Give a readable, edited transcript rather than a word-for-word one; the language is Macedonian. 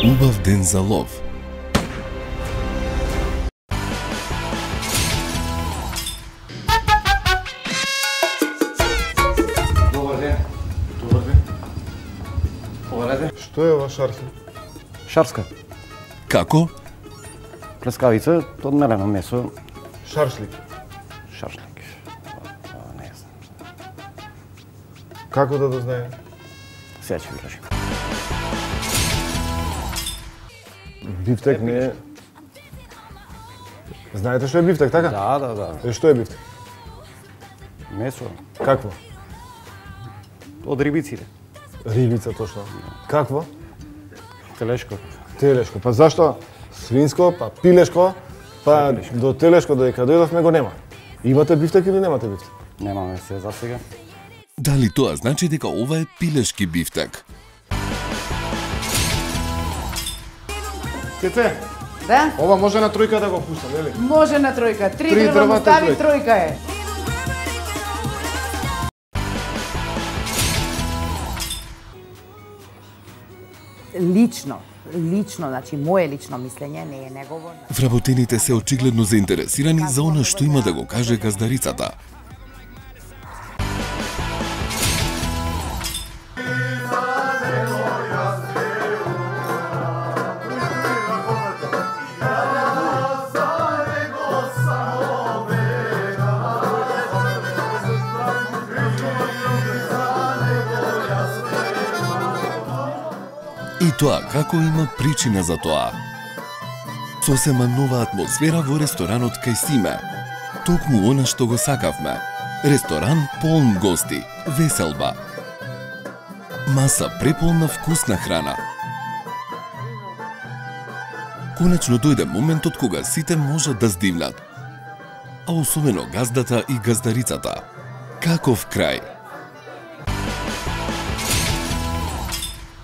Убав ден за лов. Добар ден. Добар ден. Повелете. Што е ова шарфи? Шарска. Како? Плескавица, одмелено месо, Шаршлик. шашлик. Не знам. Како да дознае? Сега ќе ви кажем. Бифтек не е... Знаете што е бифтек, така? Да. Што е бифтек? Месо Какво? од рибиците. Рибица точно. Какво? Телешко. Телешко. Па зашто? Свинско, па пилешко, па до телешко додека дојдовме го нема. Имате бифтек или немате бифтек? Немаме се за сега. Дали тоа значи дека ова е пилешки бифтек? Цеце, Да? ова може на тројка да го пуштам, нели? Може на тројка. Три Три дрва му дрвата, стави, тројка. тројка е. Лично, значи мое лично мислење, не е негово. Вработените се очигледно заинтересирани за она што има да го каже газдарицата. И тоа како има причина за тоа. Сосема нова атмосфера во ресторанот кај Симе. Токму она што го сакавме. Ресторан полн гости, веселба. Маса преполна вкусна храна. Конечно дојде моментот кога сите можат да здивнат. А особено газдата и газдарицата. Каков крај!